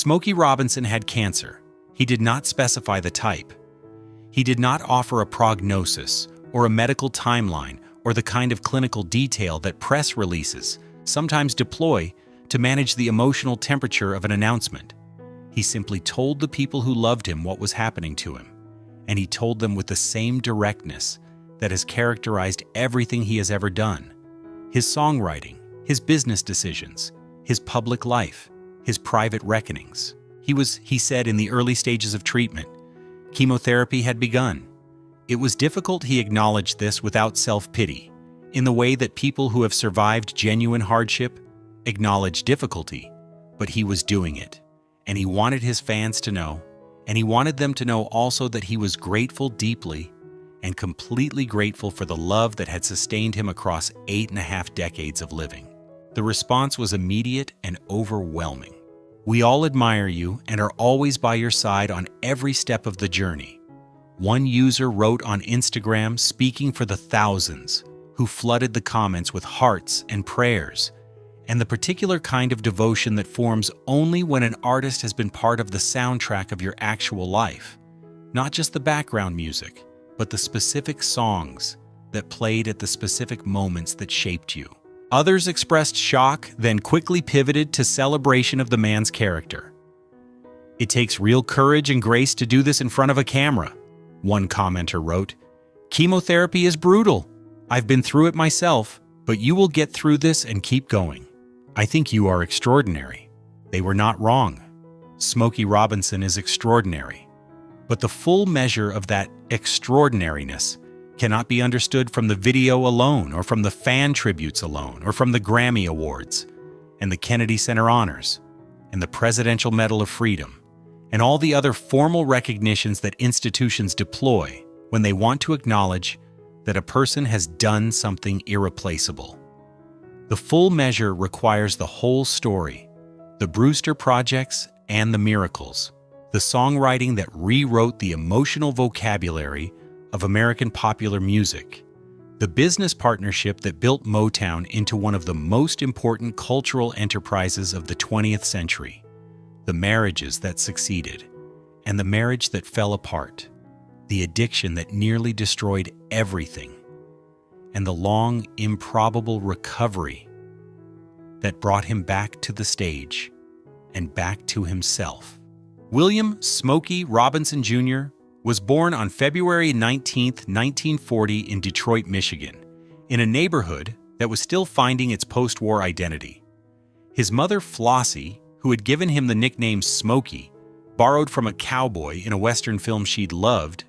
Smokey Robinson had cancer. He did not specify the type. He did not offer a prognosis or a medical timeline or the kind of clinical detail that press releases sometimes deploy to manage the emotional temperature of an announcement. He simply told the people who loved him what was happening to him, and he told them with the same directness that has characterized everything he has ever done. His songwriting, his business decisions, his public life, his private reckonings. He said, in the early stages of treatment. Chemotherapy had begun. It was difficult, he acknowledged this without self-pity, in the way that people who have survived genuine hardship acknowledge difficulty, but he was doing it. And he wanted his fans to know, and he wanted them to know also that he was grateful deeply and completely grateful for the love that had sustained him across 8.5 decades of living. The response was immediate and overwhelming. "We all admire you and are always by your side on every step of the journey." One user wrote on Instagram, speaking for the thousands who flooded the comments with hearts and prayers, and the particular kind of devotion that forms only when an artist has been part of the soundtrack of your actual life. Not just the background music, but the specific songs that played at the specific moments that shaped you. Others expressed shock, then quickly pivoted to celebration of the man's character. "It takes real courage and grace to do this in front of a camera," one commenter wrote. "Chemotherapy is brutal. I've been through it myself, but you will get through this and keep going. I think you are extraordinary." They were not wrong. Smokey Robinson is extraordinary. But the full measure of that extraordinariness cannot be understood from the video alone, or from the fan tributes alone, or from the Grammy Awards, and the Kennedy Center Honors, and the Presidential Medal of Freedom, and all the other formal recognitions that institutions deploy when they want to acknowledge that a person has done something irreplaceable. The full measure requires the whole story, the Brewster projects and the miracles, the songwriting that rewrote the emotional vocabulary of American popular music, the business partnership that built Motown into one of the most important cultural enterprises of the 20th century, the marriages that succeeded, and the marriage that fell apart, the addiction that nearly destroyed everything, and the long, improbable recovery that brought him back to the stage and back to himself. William Smokey Robinson Jr. was born on February 19, 1940 in Detroit, Michigan, in a neighborhood that was still finding its post-war identity. His mother, Flossie, who had given him the nickname Smokey, borrowed from a cowboy in a Western film she'd loved,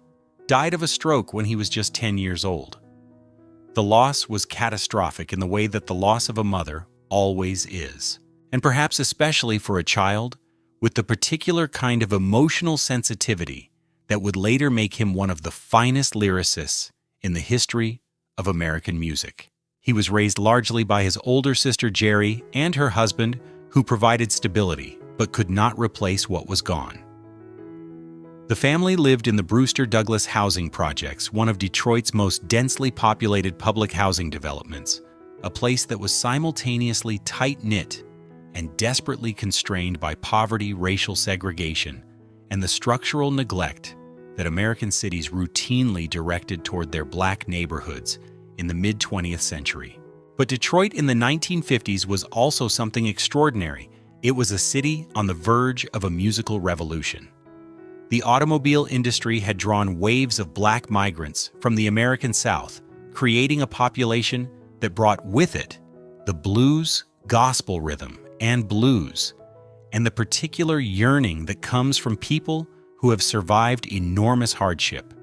died of a stroke when he was just 10 years old. The loss was catastrophic in the way that the loss of a mother always is, and perhaps especially for a child with the particular kind of emotional sensitivity that would later make him one of the finest lyricists in the history of American music. He was raised largely by his older sister Jerry and her husband, who provided stability but could not replace what was gone. The family lived in the Brewster Douglas housing projects, one of Detroit's most densely populated public housing developments, a place that was simultaneously tight-knit and desperately constrained by poverty, racial segregation, and the structural neglect that American cities routinely directed toward their black neighborhoods in the mid-20th century. But Detroit in the 1950s was also something extraordinary. It was a city on the verge of a musical revolution. The automobile industry had drawn waves of black migrants from the American South, creating a population that brought with it the blues, gospel rhythm, and blues, and the particular yearning that comes from people who have survived enormous hardship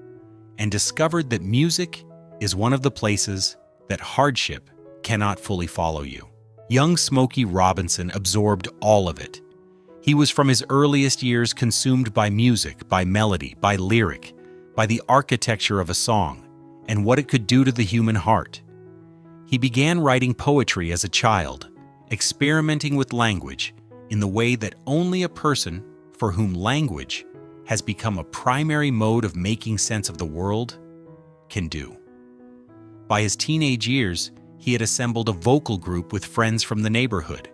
and discovered that music is one of the places that hardship cannot fully follow you. Young Smokey Robinson absorbed all of it. He was from his earliest years consumed by music, by melody, by lyric, by the architecture of a song, and what it could do to the human heart. He began writing poetry as a child, experimenting with language in the way that only a person for whom language has become a primary mode of making sense of the world can do. By his teenage years, he had assembled a vocal group with friends from the neighborhood.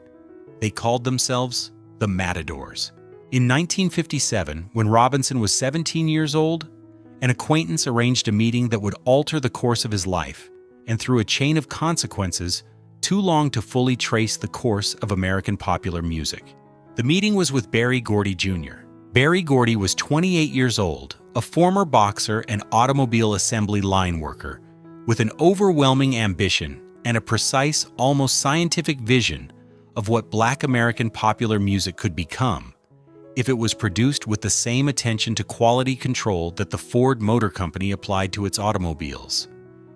They called themselves the Matadors. In 1957, when Robinson was 17 years old, an acquaintance arranged a meeting that would alter the course of his life, and through a chain of consequences too long to fully trace the course of American popular music. The meeting was with Berry Gordy Jr. Berry Gordy was 28 years old, a former boxer and automobile assembly line worker, with an overwhelming ambition and a precise, almost scientific vision of what Black American popular music could become if it was produced with the same attention to quality control that the Ford Motor Company applied to its automobiles.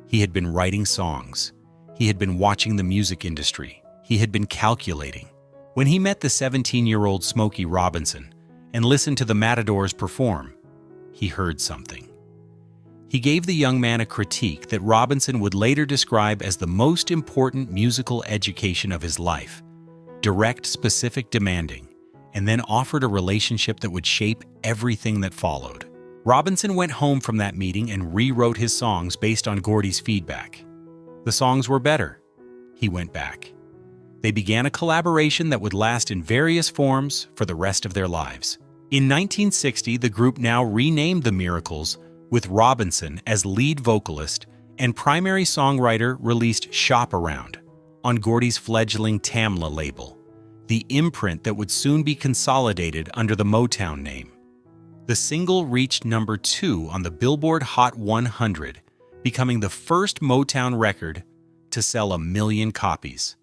He had been writing songs. He had been watching the music industry. He had been calculating. When he met the 17-year-old Smokey Robinson and listened to the Matadors perform, he heard something. He gave the young man a critique that Robinson would later describe as the most important musical education of his life: direct, specific, demanding, and then offered a relationship that would shape everything that followed. Robinson went home from that meeting and rewrote his songs based on Gordy's feedback. The songs were better. He went back. They began a collaboration that would last in various forms for the rest of their lives. In 1960, the group, now renamed The Miracles, with Robinson as lead vocalist and primary songwriter, released Shop Around on Gordy's fledgling Tamla label, the imprint that would soon be consolidated under the Motown name. The single reached number 2 on the Billboard Hot 100, becoming the first Motown record to sell 1 million copies.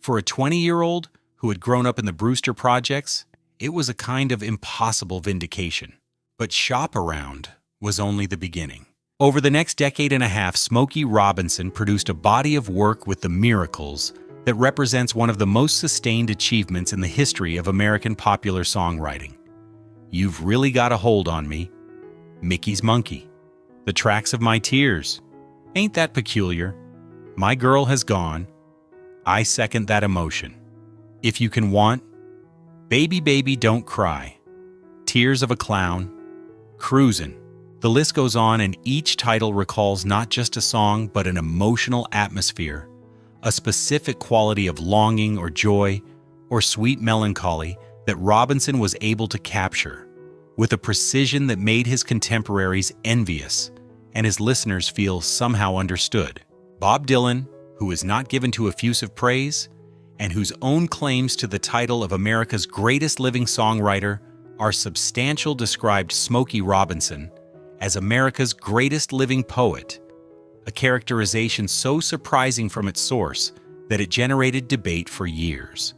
For a 20-year-old who had grown up in the Brewster Projects, it was a kind of impossible vindication. But Shop Around was only the beginning. Over the next decade and a half, Smokey Robinson produced a body of work with The Miracles that represents one of the most sustained achievements in the history of American popular songwriting. You've Really Got a Hold on Me, Mickey's Monkey, The Tracks of My Tears, Ain't That Peculiar, My Girl Has Gone, I Second That Emotion, If You Can Want, Baby Baby Don't Cry, Tears of a Clown, Cruisin'. The list goes on, and each title recalls not just a song but an emotional atmosphere, a specific quality of longing or joy or sweet melancholy that Robinson was able to capture with a precision that made his contemporaries envious and his listeners feel somehow understood. Bob Dylan, who is not given to effusive praise and whose own claims to the title of America's greatest living songwriter are substantial, described Smokey Robinson as America's greatest living poet, a characterization so surprising from its source that it generated debate for years.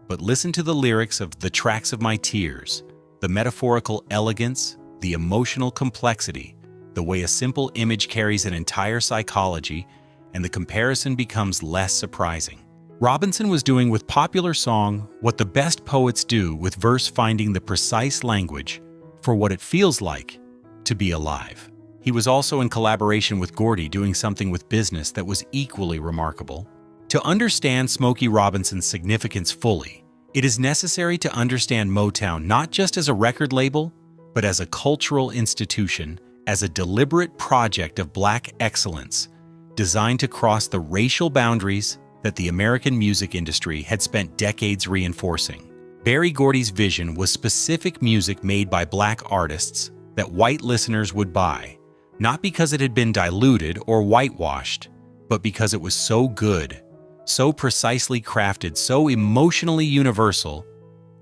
But listen to the lyrics of The Tracks of My Tears, the metaphorical elegance, the emotional complexity, the way a simple image carries an entire psychology, and the comparison becomes less surprising. Robinson was doing with popular song what the best poets do with verse, finding the precise language for what it feels like to be alive. He was also in collaboration with Gordy doing something with business that was equally remarkable. To understand Smokey Robinson's significance fully, it is necessary to understand Motown not just as a record label, but as a cultural institution, as a deliberate project of Black excellence designed to cross the racial boundaries that the American music industry had spent decades reinforcing. Berry Gordy's vision was specific music made by Black artists that white listeners would buy, not because it had been diluted or whitewashed, but because it was so good, so precisely crafted, so emotionally universal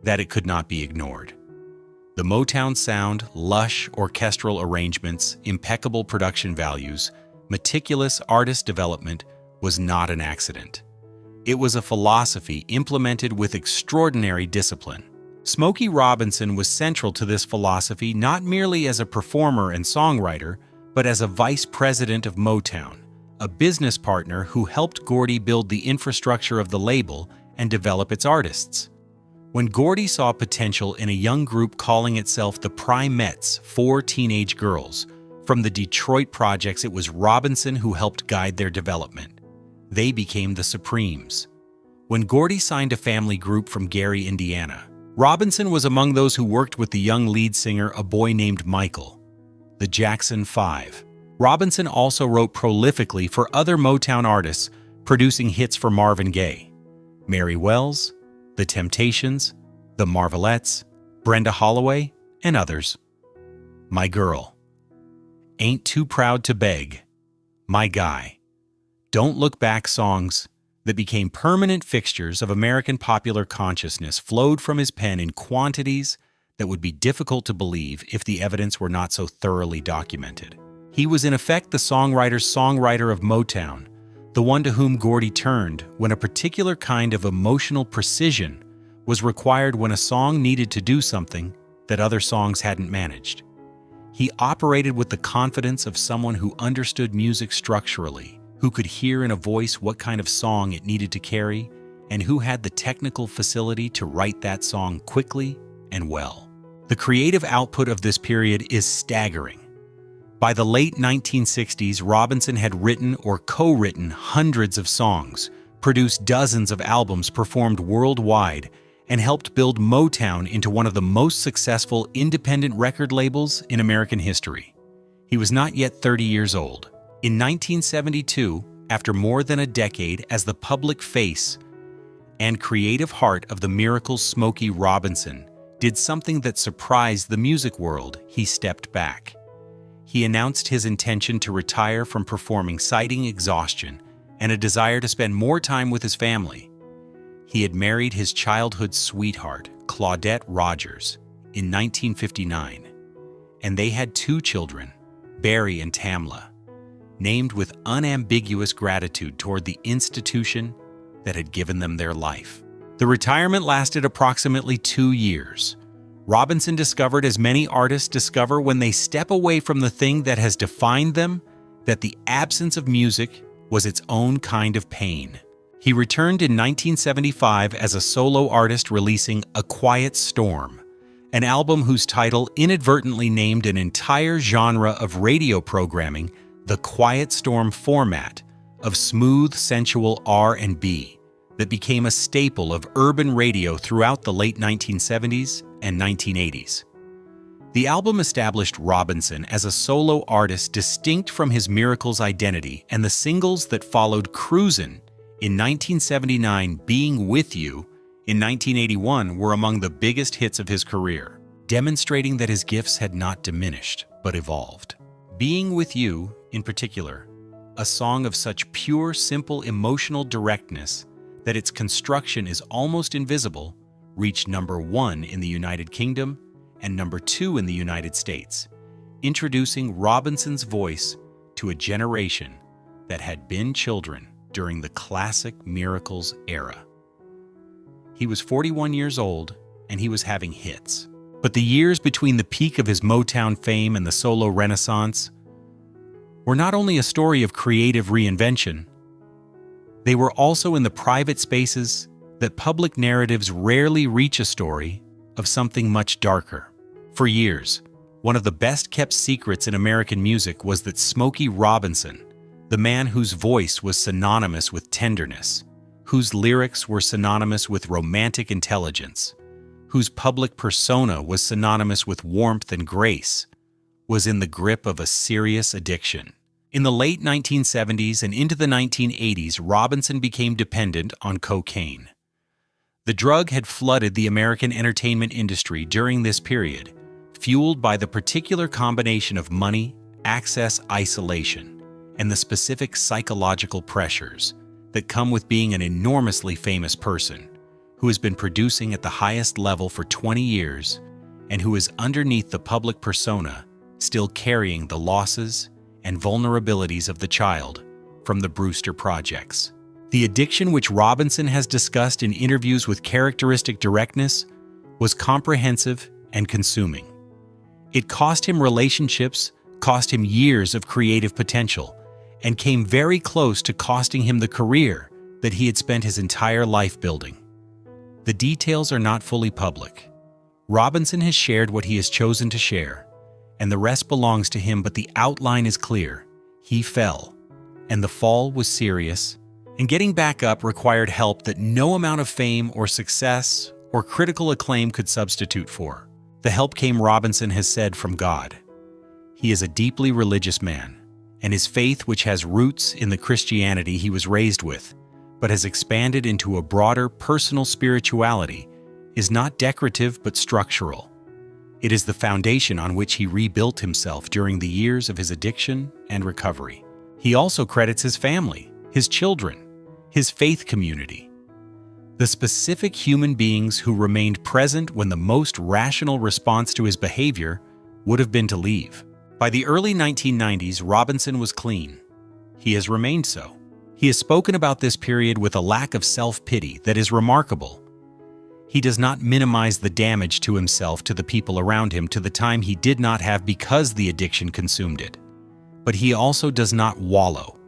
that it could not be ignored. The Motown sound, lush orchestral arrangements, impeccable production values, meticulous artist development was not an accident. It was a philosophy implemented with extraordinary discipline. Smokey Robinson was central to this philosophy not merely as a performer and songwriter, but as a vice president of Motown, a business partner who helped Gordy build the infrastructure of the label and develop its artists. When Gordy saw potential in a young group calling itself the Primettes, 4 teenage girls from the Detroit projects, it was Robinson who helped guide their development. They became the Supremes. When Gordy signed a family group from Gary, Indiana, Robinson was among those who worked with the young lead singer, a boy named Michael, the Jackson 5. Robinson also wrote prolifically for other Motown artists, producing hits for Marvin Gaye, Mary Wells, The Temptations, The Marvelettes, Brenda Holloway, and others. My Girl, Ain't Too Proud to Beg, My Guy, Don't Look Back songs that became permanent fixtures of American popular consciousness flowed from his pen in quantities that would be difficult to believe if the evidence were not so thoroughly documented. He was in effect the songwriter's songwriter of Motown, the one to whom Gordy turned when a particular kind of emotional precision was required when a song needed to do something that other songs hadn't managed. He operated with the confidence of someone who understood music structurally, who could hear in a voice what kind of song it needed to carry, and who had the technical facility to write that song quickly and well. The creative output of this period is staggering. By the late 1960s, Robinson had written or co-written hundreds of songs, produced dozens of albums performed worldwide, and helped build Motown into one of the most successful independent record labels in American history. He was not yet 30 years old. In 1972, after more than a decade as the public face and creative heart of the Miracles, Smokey Robinson did something that surprised the music world. He stepped back. He announced his intention to retire from performing, citing exhaustion and a desire to spend more time with his family. He had married his childhood sweetheart, Claudette Rogers, in 1959, and they had 2 children, Barry and Tamla, named with unambiguous gratitude toward the institution that had given them their life. The retirement lasted approximately 2 years. Robinson discovered, as many artists discover when they step away from the thing that has defined them, that the absence of music was its own kind of pain. He returned in 1975 as a solo artist, releasing A Quiet Storm, an album whose title inadvertently named an entire genre of radio programming the Quiet Storm format of smooth, sensual R&B that became a staple of urban radio throughout the late 1970s and 1980s. The album established Robinson as a solo artist distinct from his Miracles identity, and the singles that followed, Cruisin' in 1979, Being With You in 1981, were among the biggest hits of his career, demonstrating that his gifts had not diminished, but evolved. Being With You, in particular, a song of such pure, simple, emotional directness that its construction is almost invisible, reached number 1 in the United Kingdom and number 2 in the United States, introducing Robinson's voice to a generation that had been children during the classic Miracles era. He was 41 years old, and he was having hits. But the years between the peak of his Motown fame and the solo renaissance were not only a story of creative reinvention, they were also in the private spaces that public narratives rarely reach, a story of something much darker. For years, one of the best-kept secrets in American music was that Smokey Robinson, the man whose voice was synonymous with tenderness, whose lyrics were synonymous with romantic intelligence, whose public persona was synonymous with warmth and grace, was in the grip of a serious addiction. In the late 1970s and into the 1980s, Robinson became dependent on cocaine. The drug had flooded the American entertainment industry during this period, fueled by the particular combination of money, access, isolation, and the specific psychological pressures that come with being an enormously famous person who has been producing at the highest level for 20 years and who is underneath the public persona, still carrying the losses and vulnerabilities of the child from the Brewster projects. The addiction, which Robinson has discussed in interviews with characteristic directness, was comprehensive and consuming. It cost him relationships, cost him years of creative potential, and came very close to costing him the career that he had spent his entire life building. The details are not fully public. Robinson has shared what he has chosen to share, and the rest belongs to him, but the outline is clear. He fell, and the fall was serious, and getting back up required help that no amount of fame or success or critical acclaim could substitute for. The help came, Robinson has said, from God. He is a deeply religious man, and his faith, which has roots in the Christianity he was raised with, but has expanded into a broader personal spirituality, is not decorative but structural. It is the foundation on which he rebuilt himself during the years of his addiction and recovery. He also credits his family, his children, his faith community, the specific human beings who remained present when the most rational response to his behavior would have been to leave. By the early 1990s, Robinson was clean. He has remained so. He has spoken about this period with a lack of self-pity that is remarkable. He does not minimize the damage to himself, to the people around him, to the time he did not have because the addiction consumed it. But he also does not wallow.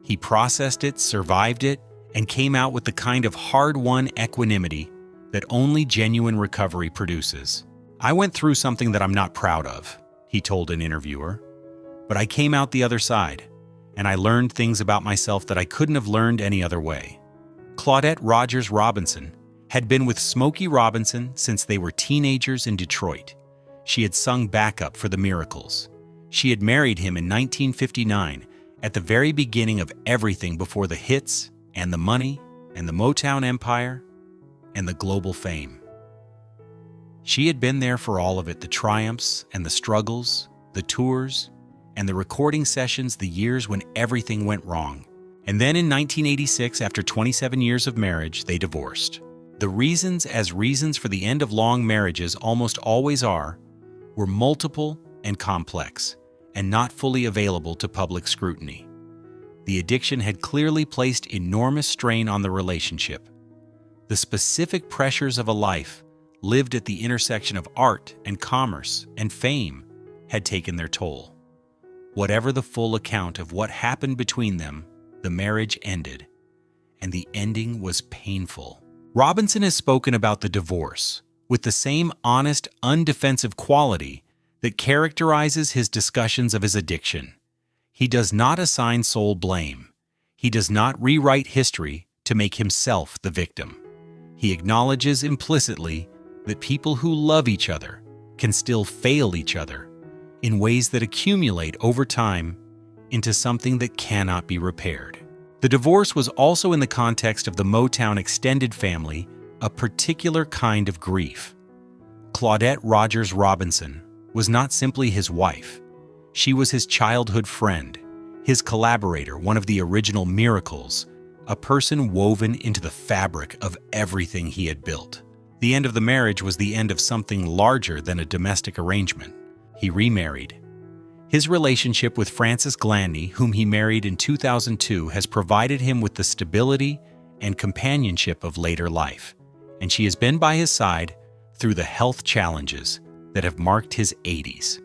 He processed it, survived it, and came out with the kind of hard-won equanimity that only genuine recovery produces. "I went through something that I'm not proud of," he told an interviewer, "but I came out the other side, and I learned things about myself that I couldn't have learned any other way." Claudette Rogers Robinson had been with Smokey Robinson since they were teenagers in Detroit. She had sung backup for the Miracles. She had married him in 1959, at the very beginning of everything before the hits and the money and the Motown empire and the global fame. She had been there for all of it, the triumphs and the struggles, the tours, and the recording sessions, the years when everything went wrong. And then in 1986, after 27 years of marriage, they divorced. The reasons, as reasons for the end of long marriages almost always are, were multiple and complex, and not fully available to public scrutiny. The addiction had clearly placed enormous strain on the relationship. The specific pressures of a life lived at the intersection of art and commerce and fame had taken their toll. Whatever the full account of what happened between them, the marriage ended, and the ending was painful. Robinson has spoken about the divorce with the same honest, undefensive quality that characterizes his discussions of his addiction. He does not assign sole blame. He does not rewrite history to make himself the victim. He acknowledges implicitly that people who love each other can still fail each other in ways that accumulate over time into something that cannot be repaired. The divorce was also, in the context of the Motown extended family, a particular kind of grief. Claudette Rogers Robinson was not simply his wife. She was his childhood friend, his collaborator, one of the original Miracles, a person woven into the fabric of everything he had built. The end of the marriage was the end of something larger than a domestic arrangement. He remarried. His relationship with Frances Glandy, whom he married in 2002, has provided him with the stability and companionship of later life, and she has been by his side through the health challenges that have marked his 80s.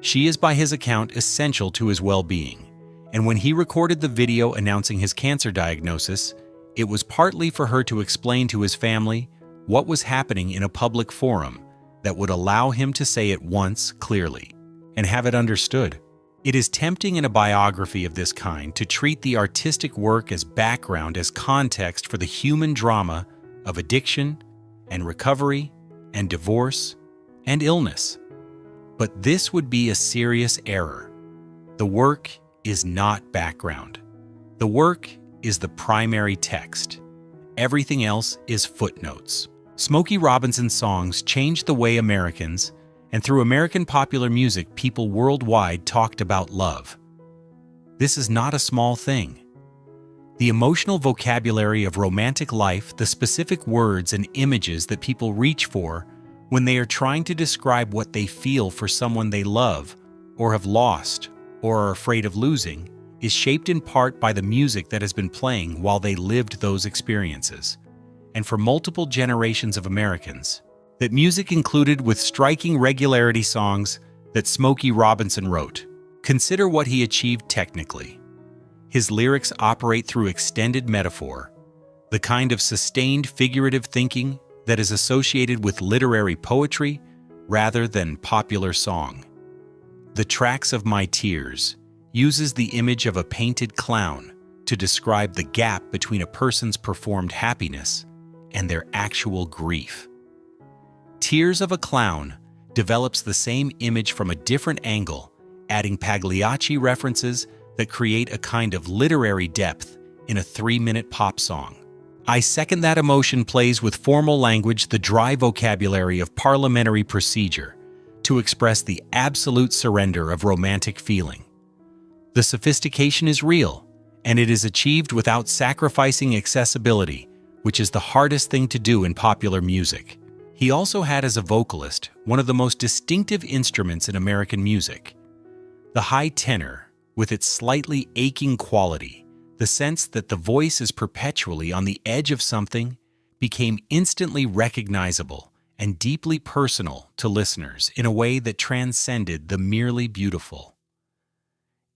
She is, by his account, essential to his well-being, and when he recorded the video announcing his cancer diagnosis, it was partly for her to explain to his family what was happening in a public forum that would allow him to say it once clearly and have it understood. It is tempting in a biography of this kind to treat the artistic work as background, as context for the human drama of addiction and recovery and divorce and illness. But this would be a serious error. The work is not background. The work is the primary text. Everything else is footnotes. Smokey Robinson's songs changed the way Americans, and through American popular music, people worldwide talked about love. This is not a small thing. The emotional vocabulary of romantic life, the specific words and images that people reach for when they are trying to describe what they feel for someone they love or have lost or are afraid of losing, is shaped in part by the music that has been playing while they lived those experiences. And for multiple generations of Americans, that music included with striking regularity songs that Smokey Robinson wrote. Consider what he achieved technically. His lyrics operate through extended metaphor, the kind of sustained figurative thinking that is associated with literary poetry rather than popular song. The Tracks of My Tears uses the image of a painted clown to describe the gap between a person's performed happiness and their actual grief. Tears of a Clown develops the same image from a different angle, adding Pagliacci references that create a kind of literary depth in a 3-minute pop song. I Second That Emotion plays with formal language the dry vocabulary of parliamentary procedure, to express the absolute surrender of romantic feeling. The sophistication is real, and it is achieved without sacrificing accessibility, which is the hardest thing to do in popular music. He also had as a vocalist one of the most distinctive instruments in American music. The high tenor, with its slightly aching quality, the sense that the voice is perpetually on the edge of something, became instantly recognizable and deeply personal to listeners in a way that transcended the merely beautiful.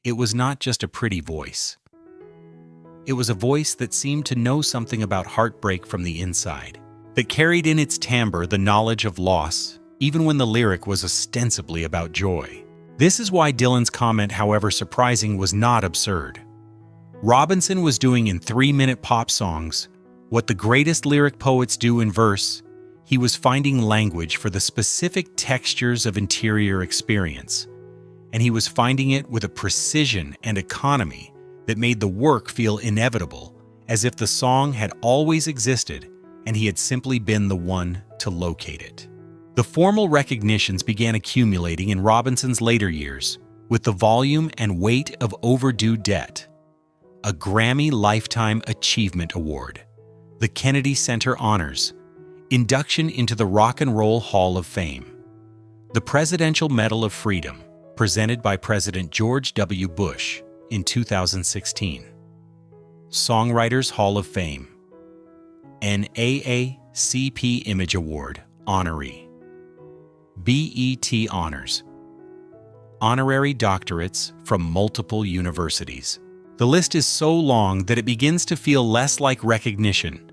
It was not just a pretty voice. It was a voice that seemed to know something about heartbreak from the inside, that carried in its timbre the knowledge of loss, even when the lyric was ostensibly about joy. This is why Dylan's comment, however surprising, was not absurd. Robinson was doing in 3-minute pop songs what the greatest lyric poets do in verse. He was finding language for the specific textures of interior experience, and he was finding it with a precision and economy that made the work feel inevitable, as if the song had always existed and he had simply been the one to locate it. The formal recognitions began accumulating in Robinson's later years with the volume and weight of overdue debt: a Grammy Lifetime Achievement Award, the Kennedy Center Honors, induction into the Rock and Roll Hall of Fame, the Presidential Medal of Freedom, presented by President George W. Bush in 2016, Songwriters Hall of Fame, an AACP Image Award honoree, BET Honors, honorary doctorates from multiple universities. The list is so long that it begins to feel less like recognition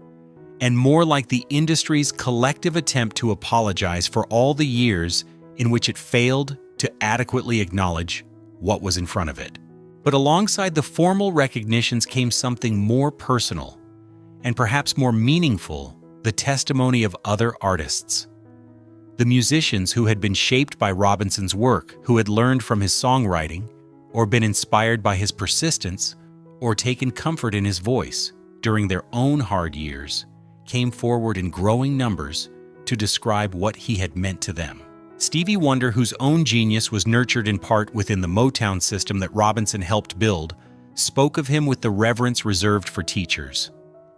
and more like the industry's collective attempt to apologize for all the years in which it failed to adequately acknowledge what was in front of it. But alongside the formal recognitions came something more personal and perhaps more meaningful: the testimony of other artists. The musicians who had been shaped by Robinson's work, who had learned from his songwriting, or been inspired by his persistence, or taken comfort in his voice during their own hard years, came forward in growing numbers to describe what he had meant to them. Stevie Wonder, whose own genius was nurtured in part within the Motown system that Robinson helped build, spoke of him with the reverence reserved for teachers.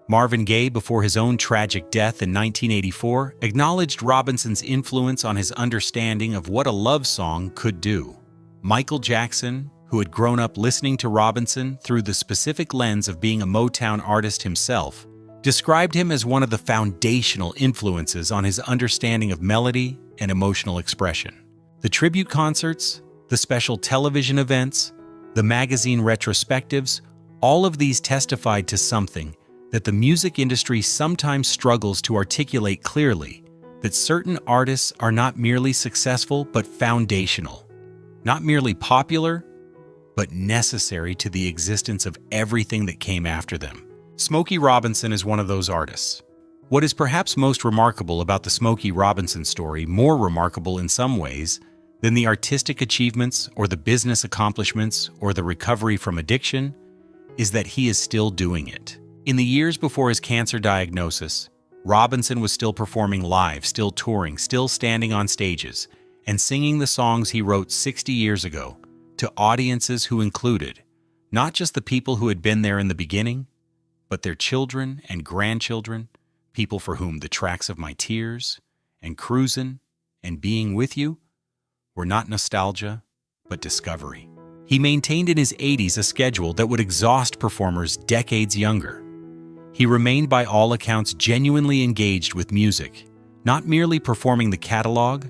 Marvin Gaye, before his own tragic death in 1984, acknowledged Robinson's influence on his understanding of what a love song could do. Michael Jackson, who had grown up listening to Robinson through the specific lens of being a Motown artist himself, described him as one of the foundational influences on his understanding of melody and emotional expression. The tribute concerts, the special television events, the magazine retrospectives, all of these testified to something that the music industry sometimes struggles to articulate clearly: that certain artists are not merely successful but foundational, not merely popular, but necessary to the existence of everything that came after them. Smokey Robinson is one of those artists. What is perhaps most remarkable about the Smokey Robinson story, more remarkable in some ways than the artistic achievements or the business accomplishments or the recovery from addiction, is that he is still doing it. In the years before his cancer diagnosis, Robinson was still performing live, still touring, still standing on stages, and singing the songs he wrote 60 years ago to audiences who included not just the people who had been there in the beginning, but their children and grandchildren, people for whom the tracks of My Tears and Cruisin' and Being With You were not nostalgia, but discovery. He maintained in his 80s a schedule that would exhaust performers decades younger. He remained by all accounts genuinely engaged with music, not merely performing the catalog,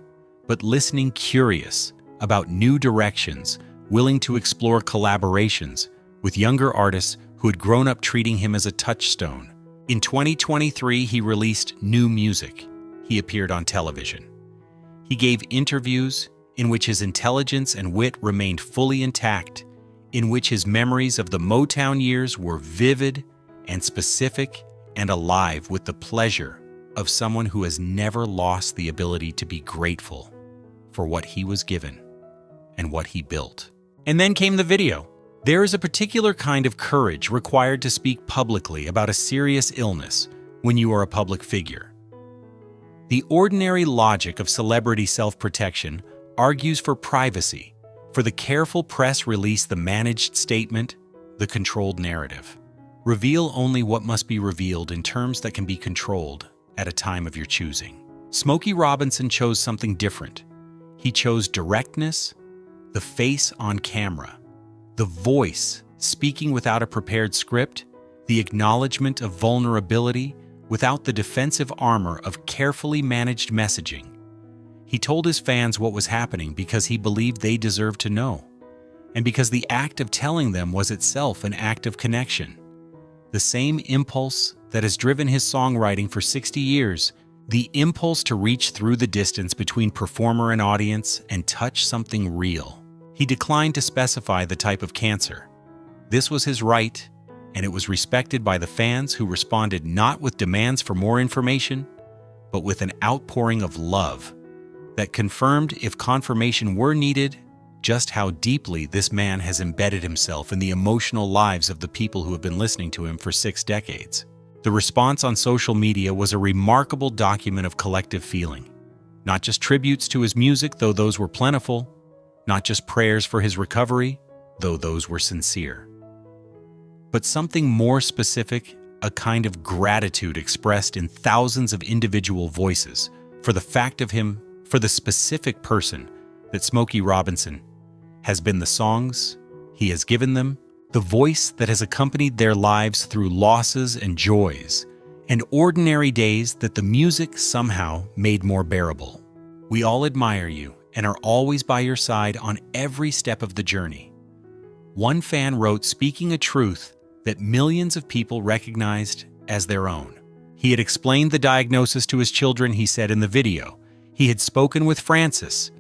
but listening, curious about new directions, willing to explore collaborations with younger artists who had grown up treating him as a touchstone. In 2023, he released new music. He appeared on television. He gave interviews in which his intelligence and wit remained fully intact, in which his memories of the Motown years were vivid and specific and alive with the pleasure of someone who has never lost the ability to be grateful for what he was given and what he built. And then came the video. There is a particular kind of courage required to speak publicly about a serious illness when you are a public figure. The ordinary logic of celebrity self-protection argues for privacy, for the careful press release, the managed statement, the controlled narrative. Reveal only what must be revealed in terms that can be controlled at a time of your choosing. Smokey Robinson chose something different. He chose directness, the face on camera, the voice speaking without a prepared script, the acknowledgement of vulnerability without the defensive armor of carefully managed messaging. He told his fans what was happening because he believed they deserved to know, and because the act of telling them was itself an act of connection. The same impulse that has driven his songwriting for 60 years, the impulse to reach through the distance between performer and audience and touch something real. He declined to specify the type of cancer. This was his right, and it was respected by the fans, who responded not with demands for more information, but with an outpouring of love that confirmed, if confirmation were needed, just how deeply this man has embedded himself in the emotional lives of the people who have been listening to him for 6 decades. The response on social media was a remarkable document of collective feeling. Not just tributes to his music, though those were plentiful, not just prayers for his recovery, though those were sincere, but something more specific, a kind of gratitude expressed in thousands of individual voices for the fact of him, for the specific person that Smokey Robinson has been, the songs he has given them, the voice that has accompanied their lives through losses and joys, and ordinary days that the music somehow made more bearable. We all admire you and are always by your side on every step of the journey. One fan wrote, speaking a truth that millions of people recognized as their own. He had explained the diagnosis to his children, he said in the video. He had spoken with Francis.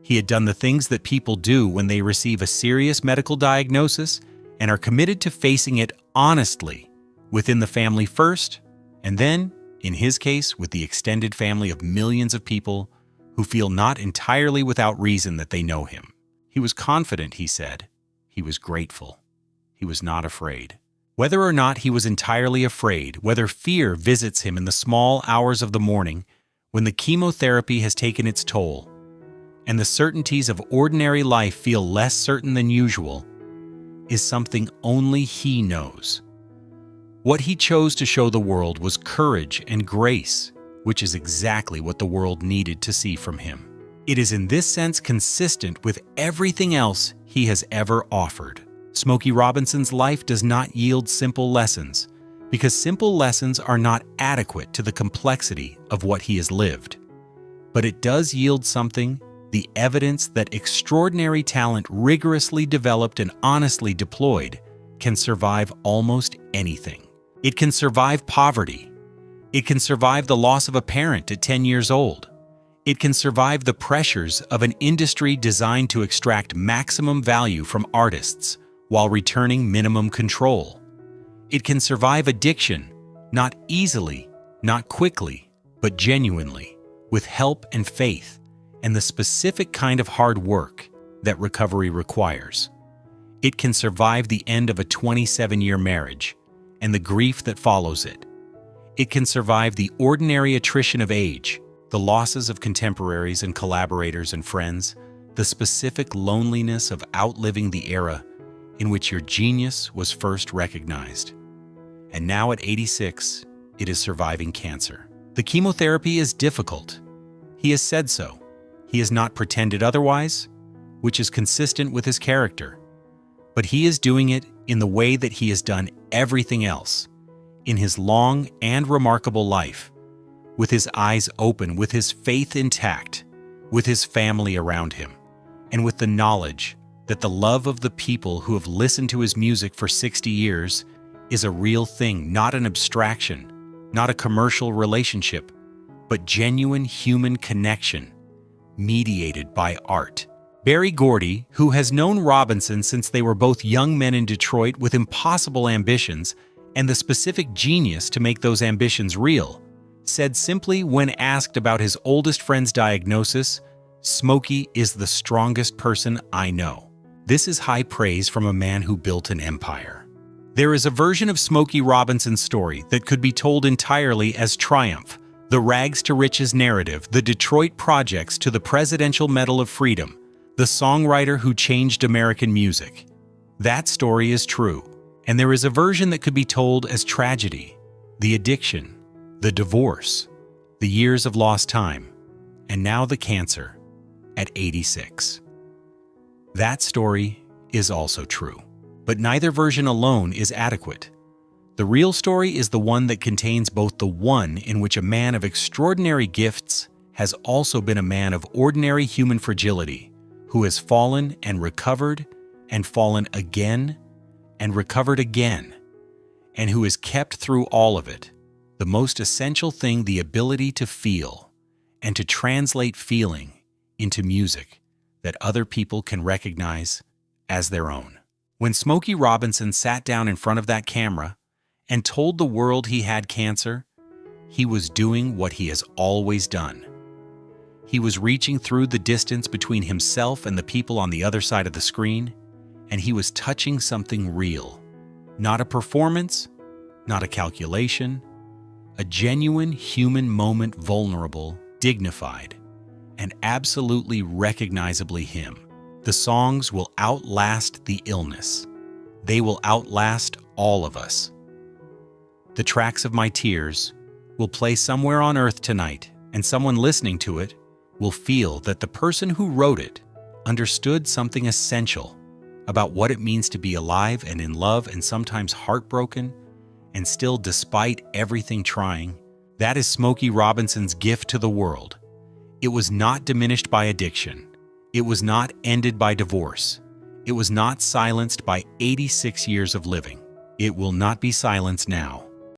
He had done the things that people do when they receive a serious medical diagnosis and are committed to facing it honestly within the family first, and then, in his case, with the extended family of millions of people who feel not entirely without reason that they know him. He was confident, he said. He was grateful. He was not afraid. Whether or not he was entirely afraid, whether fear visits him in the small hours of the morning when the chemotherapy has taken its toll, and the certainties of ordinary life feel less certain than usual, is something only he knows. What he chose to show the world was courage and grace, which is exactly what the world needed to see from him. It is in this sense consistent with everything else he has ever offered. Smokey Robinson's life does not yield simple lessons, because simple lessons are not adequate to the complexity of what he has lived. But it does yield something, the evidence that extraordinary talent rigorously developed and honestly deployed can survive almost anything. It can survive poverty. It can survive the loss of a parent at 10 years old. It can survive the pressures of an industry designed to extract maximum value from artists while returning minimum control. It can survive addiction, not easily, not quickly, but genuinely, with help and faith, and the specific kind of hard work that recovery requires. It can survive the end of a 27-year marriage and the grief that follows it. It can survive the ordinary attrition of age, the losses of contemporaries and collaborators and friends, the specific loneliness of outliving the era in which your genius was first recognized. And now at 86, it is surviving cancer. The chemotherapy is difficult. He has said so. He has not pretended otherwise, which is consistent with his character. But he is doing it in the way that he has done everything else, in his long and remarkable life, with his eyes open, with his faith intact, with his family around him, and with the knowledge that the love of the people who have listened to his music for 60 years is a real thing, not an abstraction, not a commercial relationship, but genuine human connection, mediated by art. Berry Gordy, who has known Robinson since they were both young men in Detroit with impossible ambitions and the specific genius to make those ambitions real, said simply when asked about his oldest friend's diagnosis, "Smokey is the strongest person I know." This is high praise from a man who built an empire. There is a version of Smokey Robinson's story that could be told entirely as triumph, the The rags to riches narrative, the Detroit projects to the Presidential Medal of Freedom, the songwriter who changed American music. That story is true, and there is a version that could be told as tragedy, the addiction, the divorce, the years of lost time, and now the cancer at 86. That story is also true, but neither version alone is adequate. The real story is the one that contains both the one in which a man of extraordinary gifts has also been a man of ordinary human fragility, who has fallen and fallen again and recovered again, and who has kept through all of it, the most essential thing, the ability to feel and to translate feeling into music that other people can recognize as their own. When Smokey Robinson sat down in front of that camera and told the world he had cancer, he was doing what he has always done. He was reaching through the distance between himself and the people on the other side of the screen, and he was touching something real. Not a performance, not a calculation, a genuine human moment, vulnerable, dignified, and absolutely recognizably him. The songs will outlast the illness. They will outlast all of us. The tracks of my tears will play somewhere on earth tonight, and someone listening to it will feel that the person who wrote it understood something essential about what it means to be alive and in love and sometimes heartbroken, and still, despite everything, trying. That is Smokey Robinson's gift to the world. It was not diminished by addiction. It was not ended by divorce. It was not silenced by 86 years of living. It will not be silenced now.